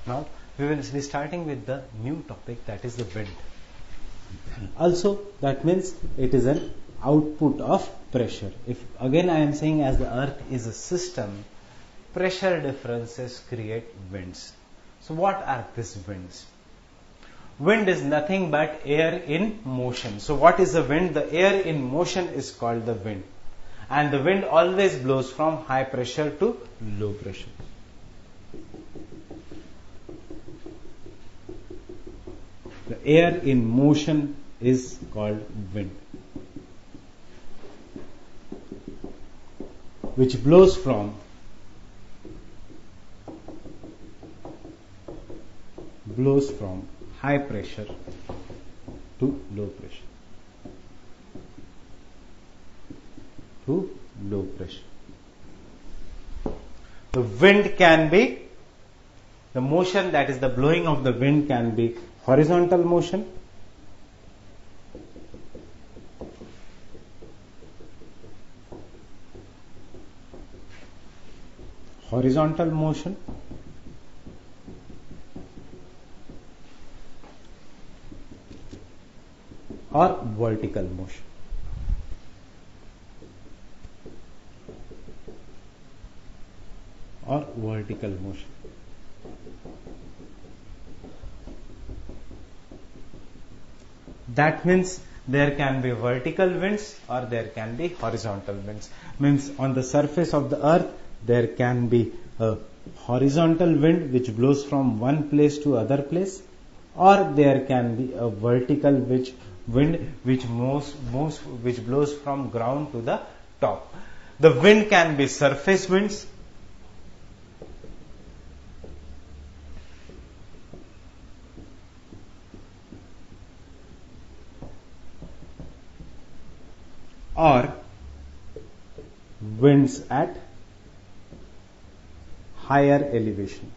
Now we will be starting with the new topic, that is the wind. Also, that means it is an output of pressure. If again I am saying, as the earth is a system, pressure differences create winds. So what are these winds? Wind is nothing but air in motion. So what is the wind? The air in motion is called the wind. And the wind always blows from high pressure to low pressure. The air in motion is called wind, which blows from high pressure to low pressure. The wind can be, the motion, that is the blowing of the wind, can be horizontal motion, or vertical motion. That means there can be vertical winds or there can be horizontal winds. Means on the surface of the earth there can be a horizontal wind which blows from one place to other place, or there can be a vertical wind which blows from ground to the top. The wind can be surface winds, or winds at higher elevation,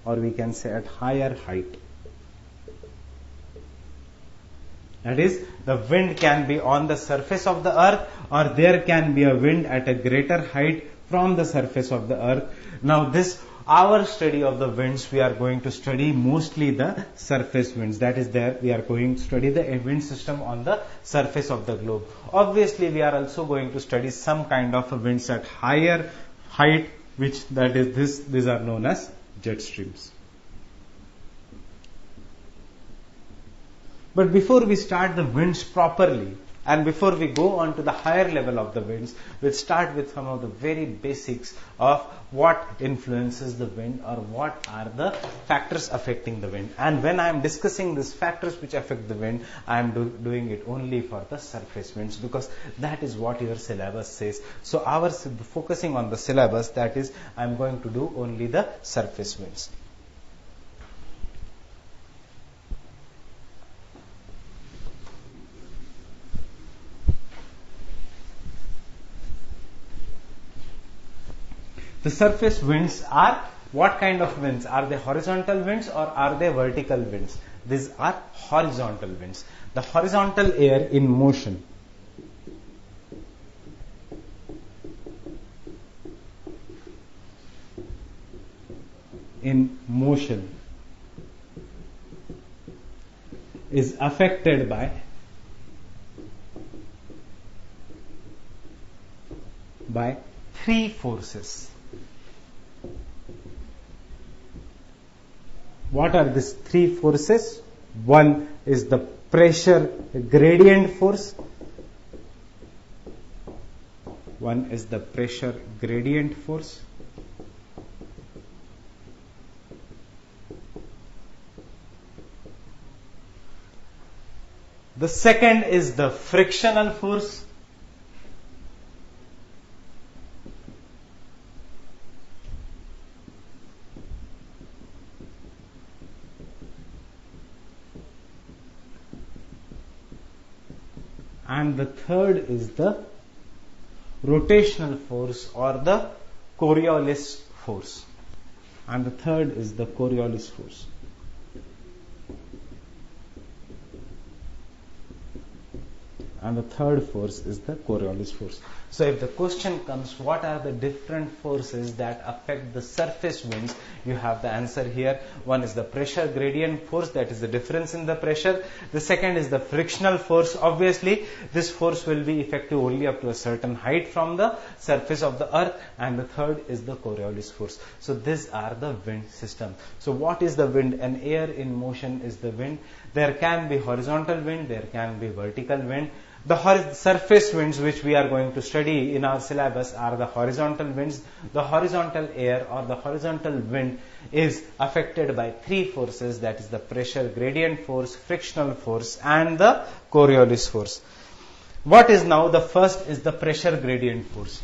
or we can say at higher height. That is, the wind can be on the surface of the earth, or there can be a wind at a greater height from the surface of the earth. Now our study of the winds, we are going to study mostly the surface winds. That is, there we are going to study the wind system on the surface of the globe. Obviously, we are also going to study some kind of winds at higher height, which that is these are known as jet streams. But before we start the winds properly, and before we go on to the higher level of the winds, we'll start with some of the very basics of what influences the wind, or what are the factors affecting the wind. And when I am discussing these factors which affect the wind, I am doing it only for the surface winds, because that is what your syllabus says. So focusing on the syllabus, that is, I am going to do only the surface winds. The surface winds are what kind of winds? Are they horizontal winds or are they vertical winds? These are horizontal winds. The horizontal air in motion is affected by three forces. What are these three forces? One is the pressure gradient force. The second is the frictional force. And the third is the rotational force, or the Coriolis force. And the third is the Coriolis force. And the third force is the Coriolis force. So if the question comes, what are the different forces that affect the surface winds? You have the answer here. One is the pressure gradient force, that is the difference in the pressure. The second is the frictional force. Obviously, this force will be effective only up to a certain height from the surface of the earth. And the third is the Coriolis force. So these are the wind system. So what is the wind? An air in motion is the wind. There can be horizontal wind, there can be vertical wind. The surface winds which we are going to study in our syllabus are the horizontal winds. The horizontal air or the horizontal wind is affected by three forces, that is the pressure gradient force, frictional force and the Coriolis force. What is now the first is the pressure gradient force.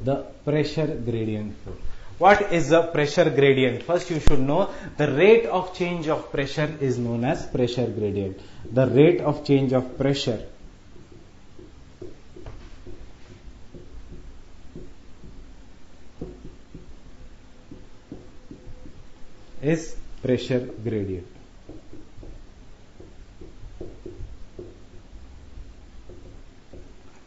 The pressure gradient force. What is the pressure gradient? First you should know the rate of change of pressure is known as pressure gradient. The rate of change of pressure is pressure gradient.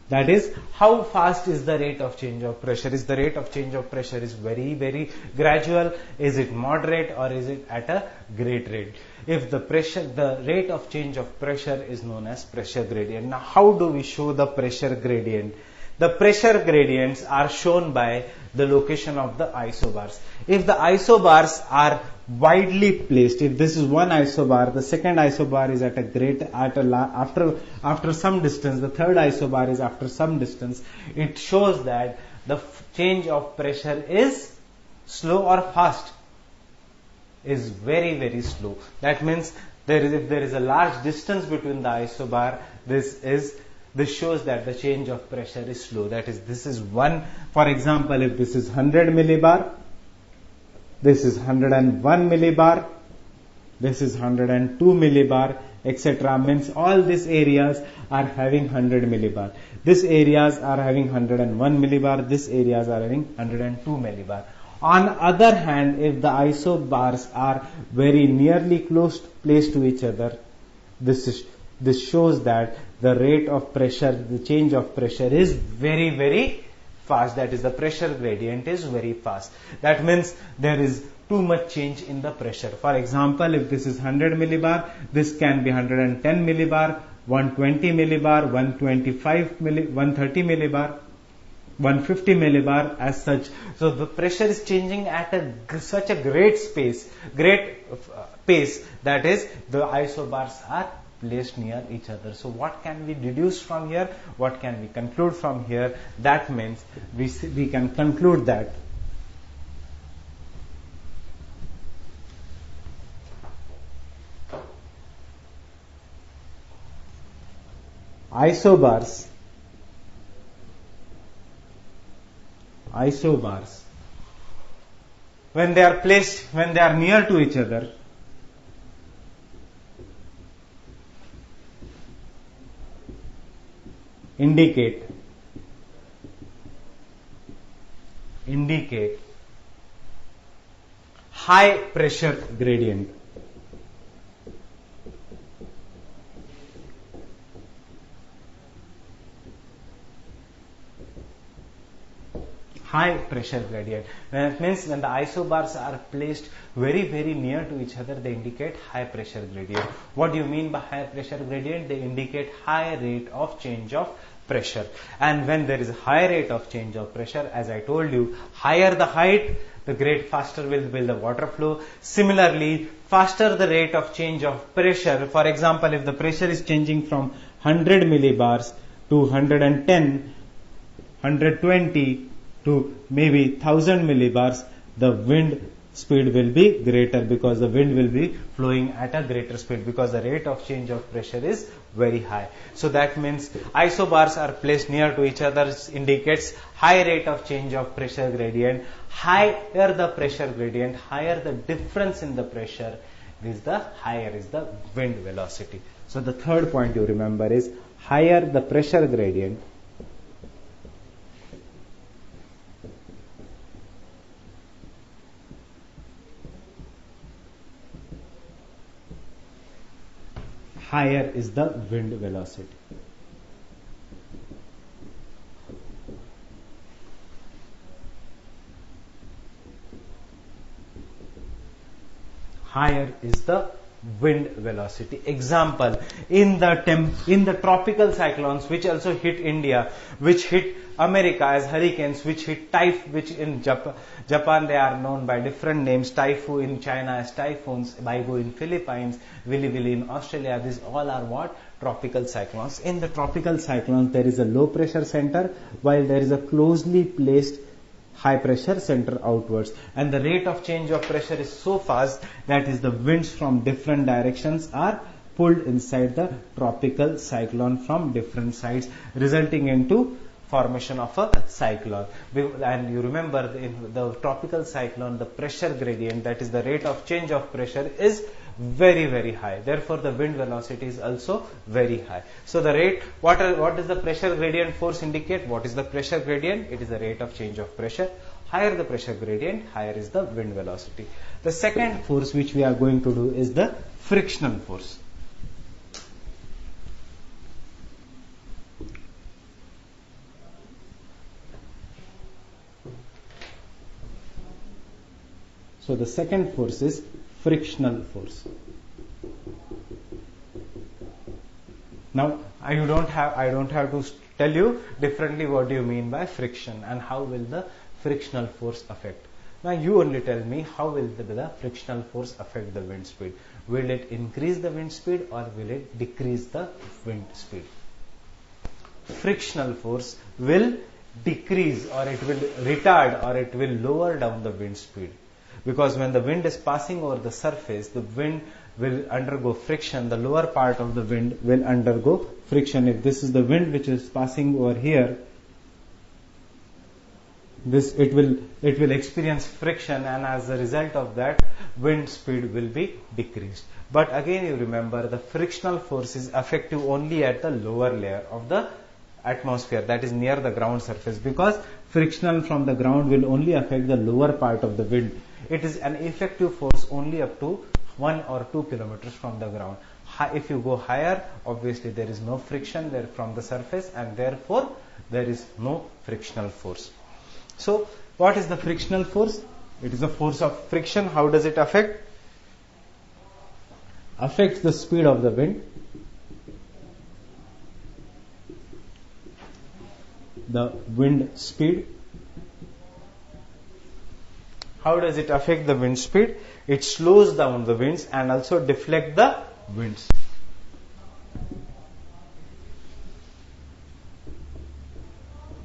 That is, how fast is the rate of change of pressure? Is the rate of change of pressure is very, very gradual? Is it moderate or is it at a great rate? If the rate of change of pressure is known as pressure gradient. Now, how do we show the pressure gradient? The pressure gradients are shown by the location of the isobars. If the isobars are widely placed, if this is one isobar, the second isobar is after some distance, the third isobar is after some distance, it shows that the change of pressure is slow or fast. Is very, very slow. That means if there is a large distance between the isobar, this shows that the change of pressure is slow. That is, this is one. For example, if this is 100 millibar, this is 101 millibar, this is 102 millibar, etc. Means all these areas are having 100 millibar. These areas are having 101 millibar. These areas are having 102 millibar. On other hand, if the isobars are very nearly placed to each other, this shows that the rate of pressure, the change of pressure is very, very fast. That is, the pressure gradient is very fast. That means there is too much change in the pressure. For example, if this is 100 millibar, this can be 110 millibar, 120 millibar, 130 millibar, 150 millibar as such. So the pressure is changing at such a great pace, that is, the isobars are placed near each other. So what can we deduce from here? What can we conclude from here? That means we can conclude that isobars when they are near to each other, indicate high pressure gradient. High pressure gradient. That means when the isobars are placed very, very near to each other, they indicate high pressure gradient. What do you mean by high pressure gradient? They indicate high rate of change of pressure. And when there is a high rate of change of pressure, as I told you, higher the height, faster will the water flow. Similarly, faster the rate of change of pressure. For example, if the pressure is changing from 100 millibars to 110, 120 to maybe 1000 millibars, the wind speed will be greater, because the wind will be flowing at a greater speed, because the rate of change of pressure is very high. So that means isobars are placed near to each other, indicates high rate of change of pressure gradient. Higher the pressure gradient, higher the difference in the pressure, the higher is the wind velocity. So the third point you remember is higher the pressure gradient, higher is the wind velocity. Higher is the wind velocity. Example, in the tropical cyclones which also hit India, which hit America as hurricanes, which hit which in Japan they are known by different names, Taifu in China as typhoons, Baibu in Philippines, Willy Willy in Australia. These all are what? Tropical cyclones. In the tropical cyclones there is a low pressure center, while there is a closely placed high pressure center outwards, and the rate of change of pressure is so fast that is the winds from different directions are pulled inside the tropical cyclone from different sides, resulting into formation of a cyclone. And you remember in the tropical cyclone the pressure gradient, that is the rate of change of pressure, is very, very high. Therefore the wind velocity is also very high. So the rate, what does the pressure gradient force indicate? What is the pressure gradient? It is the rate of change of pressure. Higher the pressure gradient, higher is the wind velocity. The second force which we are going to do is the frictional force. So the second force is frictional force. Now I don't have to tell you differently what do you mean by friction and how will the frictional force affect. Now you only tell me how will the frictional force affect the wind speed. Will it increase the wind speed or will it decrease the wind speed? Frictional force will decrease, or it will retard, or it will lower down the wind speed. Because when the wind is passing over the surface, the wind will undergo friction. The lower part of the wind will undergo friction. If this is the wind which is passing over here, it will experience friction, and as a result of that, wind speed will be decreased. But again, you remember the frictional force is effective only at the lower layer of the atmosphere, that is near the ground surface, because friction from the ground will only affect the lower part of the wind. It is an effective force only up to 1 or 2 kilometers from the ground. If you go higher, obviously there is no friction there from the surface, and therefore there is no frictional force. So what is the frictional force? It is a force of friction. How does it affect? Affects the speed of the wind, the wind speed. How does it affect the wind speed? It slows down the winds and also deflect the winds.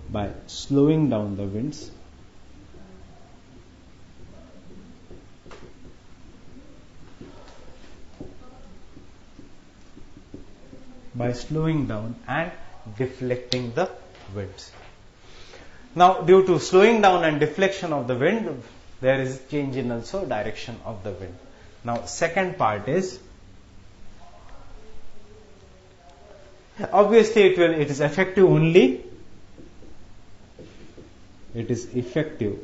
By slowing down the winds, and deflecting the winds. Now, due to slowing down and deflection of the wind, there is change in also direction of the wind. Now, second part is, obviously it is effective only. It is effective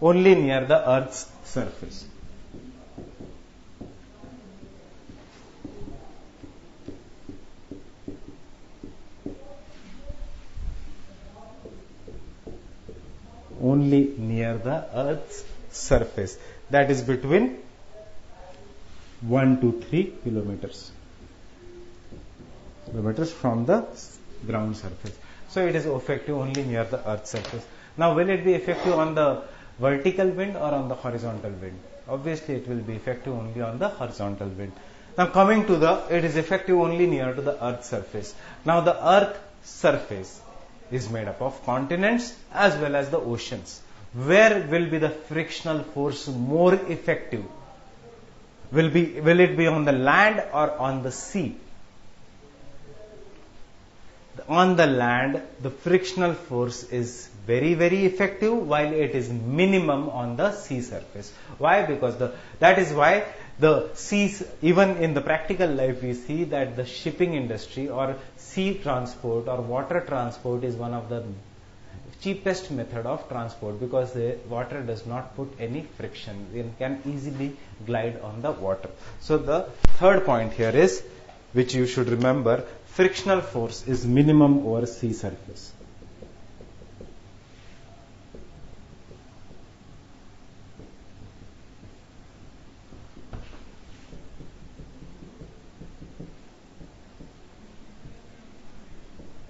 only near the Earth's surface. Only near the Earth's surface, that is between 1 to 3 kilometers from the ground surface. So it is effective only near the Earth's surface. Now, will it be effective on the vertical wind or on the horizontal wind? Obviously it will be effective only on the horizontal wind. Now coming to it is effective only near to the Earth's surface. Now the Earth's surface is made up of continents as well as the oceans. Where will be the frictional force more effective? Will it be on the land or on the sea? On the land, the frictional force is very, very effective, while it is minimum on the sea surface. Why? Because that is why the seas, even in the practical life, we see that the shipping industry or sea transport or water transport is one of the cheapest method of transport, because the water does not put any friction. It can easily glide on the water. So the third point here is, which you should remember, frictional force is minimum over sea surface.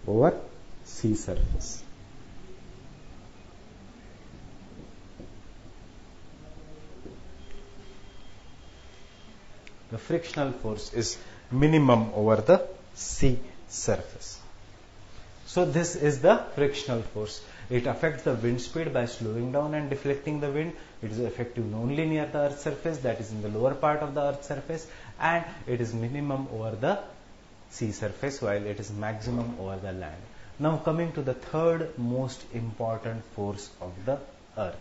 Over sea surface. The frictional force is minimum over the sea surface. So this is the frictional force. It affects the wind speed by slowing down and deflecting the wind. It is effective only near the earth's surface, that is in the lower part of the earth's surface, and it is minimum over the sea surface, while it is maximum over the land. Now coming to the third most important force of the earth.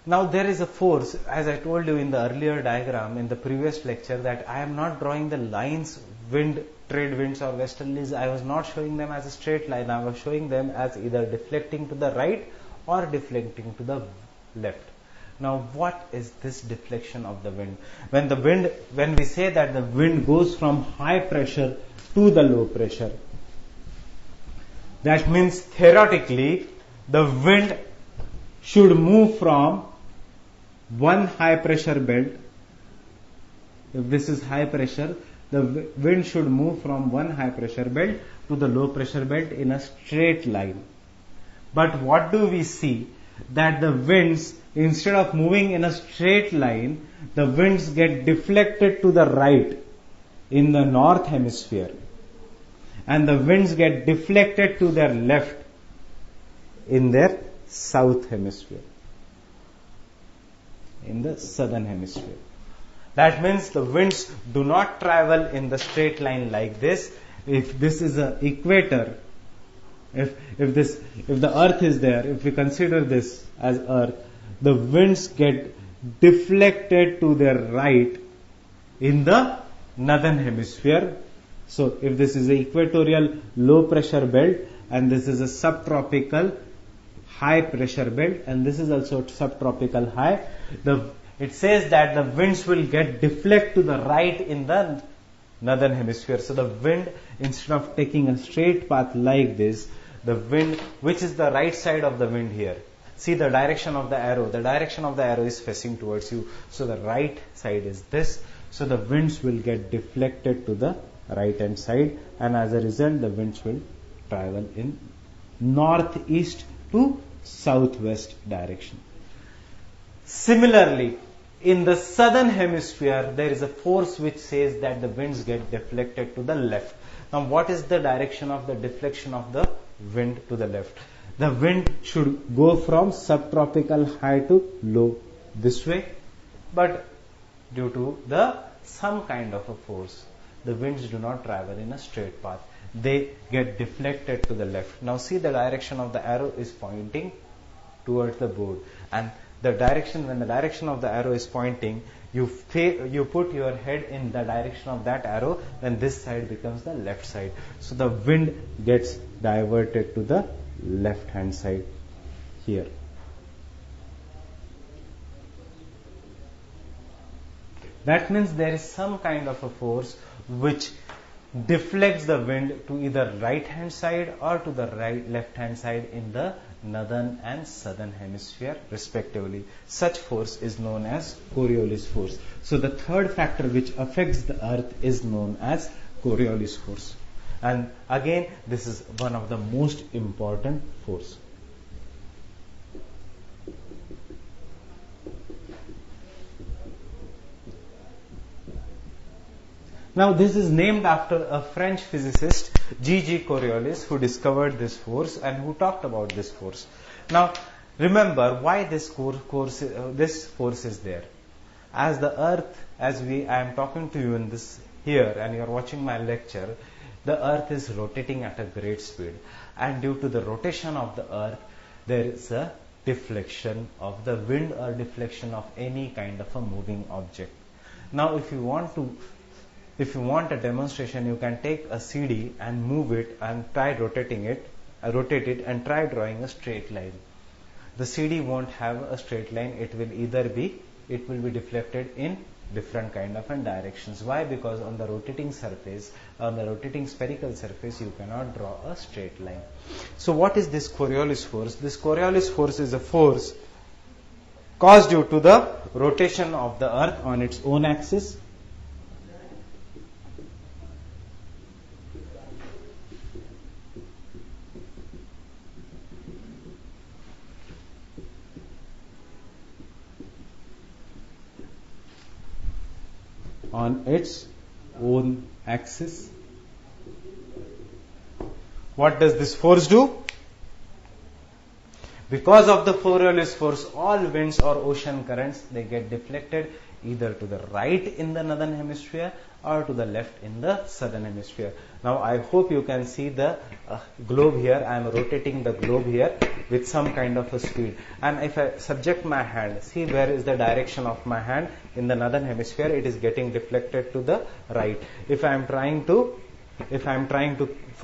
Now there is a force, as I told you in the earlier diagram in the previous lecture, that I am not drawing the lines, trade winds or westerlies. I was not showing them as a straight line. I was showing them as either deflecting to the right or deflecting to the left. Now what is this deflection of the wind? When we say that the wind goes from high pressure to the low pressure, that means theoretically the wind should move from one high pressure belt. If this is high pressure, the wind should move from one high pressure belt to the low pressure belt in a straight line. But what do we see? That the winds, instead of moving in a straight line, the winds get deflected to the right in the north hemisphere, and the winds get deflected to their left in their south hemisphere, in the southern hemisphere. That means the winds do not travel in the straight line like this. If this is an equator, if the earth is there, if we consider this as earth, the winds get deflected to their right in the northern hemisphere. So if this is an equatorial low pressure belt, and this is a subtropical high pressure belt, and this is also subtropical high, it says that the winds will get deflect to the right in the northern hemisphere. So the wind, instead of taking a straight path like this, the wind, which is the right side of the wind here, see the direction of the arrow. The direction of the arrow is facing towards you. So the right side is this. So the winds will get deflected to the right hand side, and as a result the winds will travel in northeast to southwest direction. Similarly, in the southern hemisphere, there is a force which says that the winds get deflected to the left. Now, what is the direction of the deflection of the wind to the left? The wind should go from subtropical high to low this way, but due to some kind of a force, the winds do not travel in a straight path. They get deflected to the left. Now see, the direction of the arrow is pointing towards the board, and when the direction of the arrow is pointing, you put your head in the direction of that arrow, then this side becomes the left side. So the wind gets diverted to the left hand side here. That means there is some kind of a force which deflects the wind to either right hand side or to the left hand side in the northern and southern hemisphere respectively. Such force is known as Coriolis force. So the third factor which affects the earth is known as Coriolis force. And again, this is one of the most important force. Now this is named after a French physicist G. Coriolis, who discovered this force and who talked about this force. Now, remember why this force is there. As the earth, I am talking to you in this here and you are watching my lecture, the earth is rotating at a great speed, and due to the rotation of the earth, there is a deflection of the wind or deflection of any kind of a moving object. Now, if you want a demonstration, you can take a CD and move it and try rotate it and try drawing a straight line. The CD won't have a straight line. It will be deflected in different kind of directions. Why? Because on the rotating surface, on the rotating spherical surface, you cannot draw a straight line. So what is this Coriolis force? This Coriolis force is a force caused due to the rotation of the earth on its own axis. On its own axis. What does this force do? Because of the Coriolis force, all winds or ocean currents, they get deflected either to the right in the northern hemisphere or to the left in the southern hemisphere. Now, I hope you can see the globe here. I am rotating the globe here with some kind of a speed. And if I subject my hand, see where is the direction of my hand in the northern hemisphere, it is getting deflected to the right. If I am trying to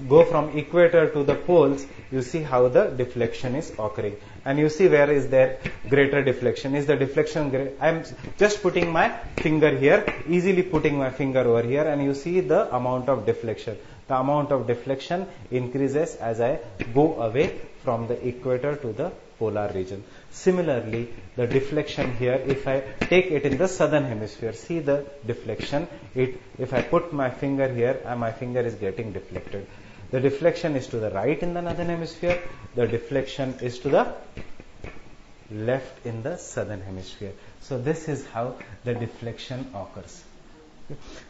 go from equator to the poles, you see how the deflection is occurring. And you see where is there greater deflection. Is the deflection great? I am just putting my finger here, easily putting my finger over here, and you see the amount of deflection. The amount of deflection increases as I go away from the equator to the polar region. Similarly, the deflection here, if I take it in the southern hemisphere, see the deflection. If I put my finger here, my finger is getting deflected. The deflection is to the right in the northern hemisphere. The deflection is to the left in the southern hemisphere. So this is how the deflection occurs.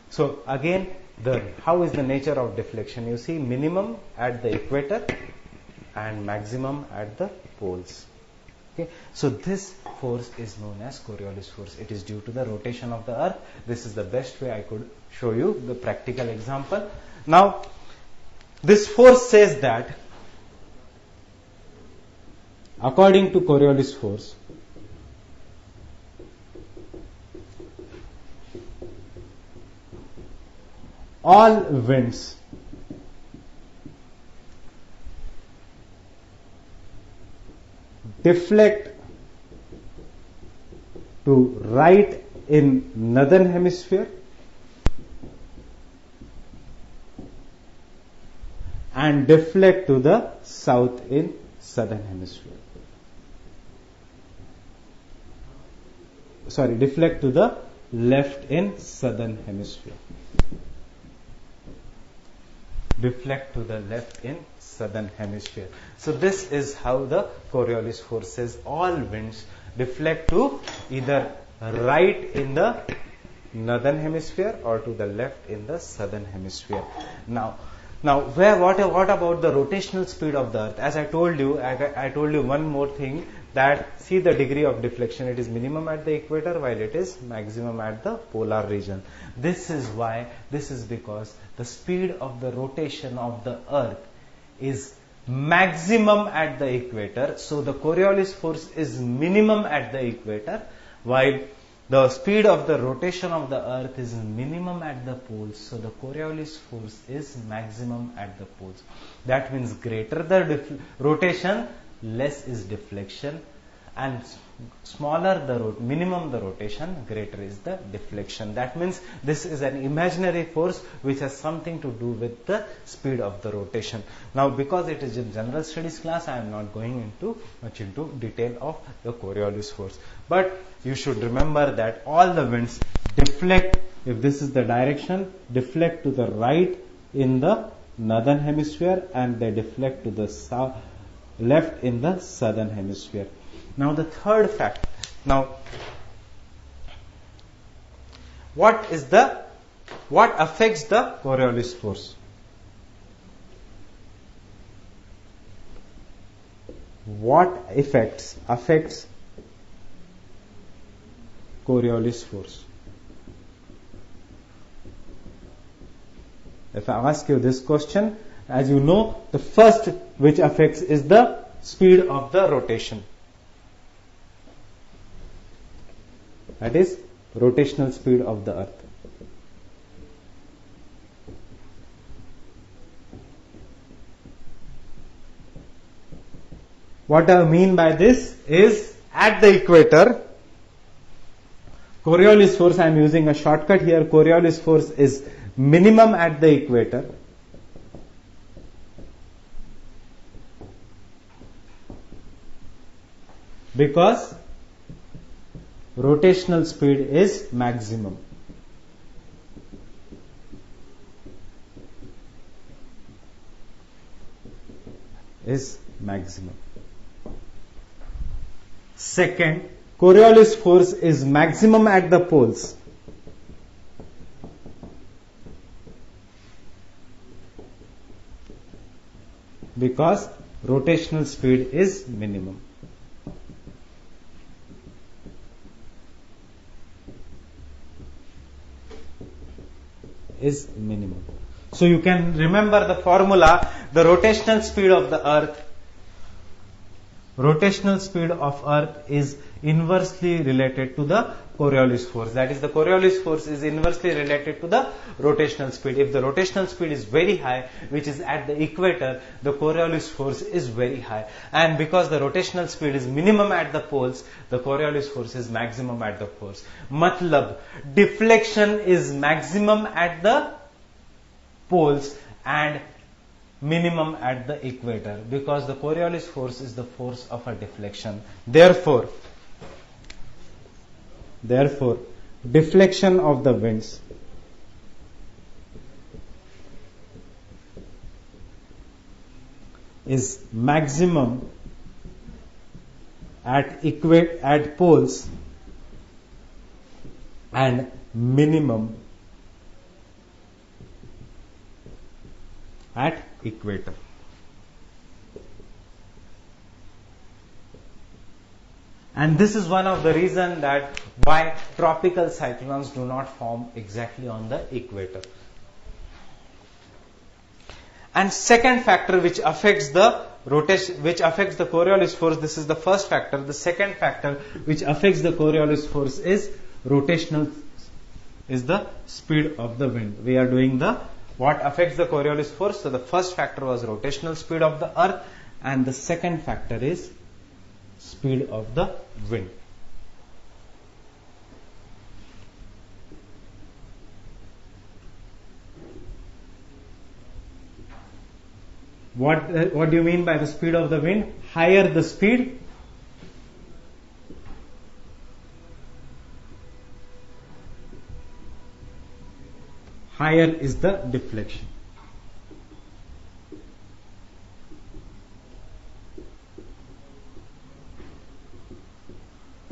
So again, how is the nature of deflection? You see minimum at the equator and maximum at the poles. Okay, so this force is known as Coriolis force. It is due to the rotation of the earth. This is the best way I could show you the practical example. Now, this force says that according to Coriolis force, all winds deflect to right in northern hemisphere and deflect to the south in southern hemisphere. Sorry, deflect to the left in southern hemisphere. Deflect to the left in southern hemisphere. So this is how the Coriolis force says all winds deflect to either right in the northern hemisphere or to the left in the southern hemisphere. Now what about the rotational speed of the earth? As I told you, I told you one more thing, that see the degree of deflection. It is minimum at the equator while it is maximum at the polar region. This is because the speed of the rotation of the earth is maximum at the equator. So the Coriolis force is minimum at the equator, while the speed of the rotation of the earth is minimum at the poles. So the Coriolis force is maximum at the poles. That means greater the rotation, less is deflection, and smaller the minimum the rotation, greater is the deflection. That means this is an imaginary force which has something to do with the speed of the rotation. Now, because it is a general studies class, I am not going much into detail of the Coriolis force. But you should remember that all the winds deflect, if this is the direction, deflect to the right in the northern hemisphere and they deflect to the left in the southern hemisphere. Now the third fact. Now, what affects the Coriolis force? what affects Coriolis force? If I ask you this question, as you know, the first which affects is the speed of the rotation. That is rotational speed of the earth. What I mean by this is, at the equator, Coriolis force, I am using a shortcut here, Coriolis force is minimum at the equator. Because rotational speed is maximum. Second, Coriolis force is maximum at the poles. Because rotational speed is minimum. So you can remember the formula, the rotational speed of the earth. Rotational speed of earth is inversely related to the Coriolis force. That is, the Coriolis force is inversely related to the rotational speed. If the rotational speed is very high, which is at the equator, the Coriolis force is very high. And because the rotational speed is minimum at the poles, the Coriolis force is maximum at the poles. Matlab, deflection is maximum at the poles and minimum at the equator, because the Coriolis force is the force of a deflection. Therefore, deflection of the winds is maximum at poles and minimum at equator. And this is one of the reasons that why tropical cyclones do not form exactly on the equator. And second factor which affects the Coriolis force, this is the first factor. The second factor which affects the Coriolis force is the speed of the wind. We are doing what affects the Coriolis force. So the first factor was rotational speed of the earth, and the second factor is speed of the wind. What do you mean by the speed of the wind? Higher the speed, higher is the deflection.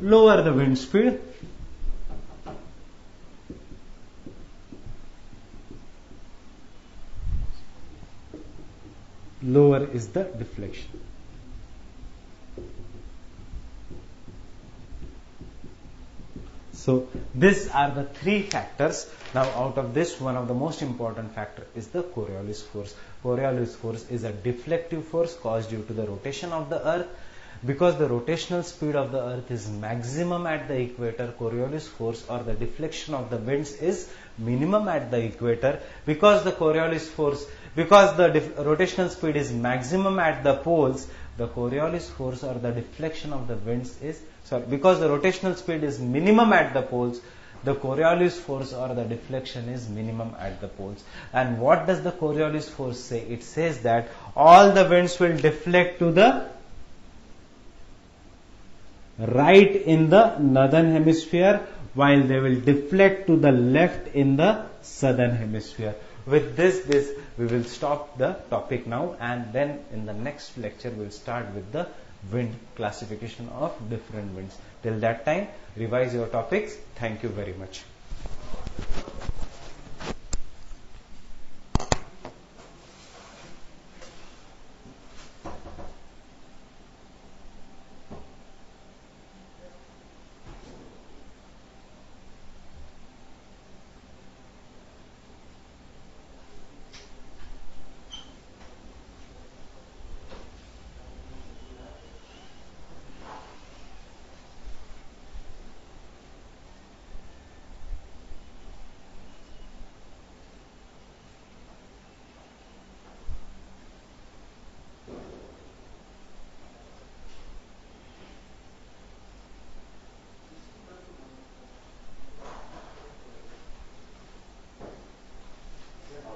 Lower the wind speed, lower is the deflection. So these are the three factors. Now out of this, one of the most important factor is the Coriolis force. Coriolis force is a deflective force caused due to the rotation of the earth. Because the rotational speed of the earth is maximum at the equator, Coriolis force or the deflection of the winds is minimum at the equator. Because the rotational speed is maximum at the poles, the Coriolis force or the deflection of the winds is, because the rotational speed is minimum at the poles, the Coriolis force or the deflection is minimum at the poles. And what does the Coriolis force say? It says that all the winds will deflect to the right in the northern hemisphere, while they will deflect to the left in the southern hemisphere. With this we will stop the topic now, and then in the next lecture we will start with the wind classification of different winds. Till that time, revise your topics. Thank you very much.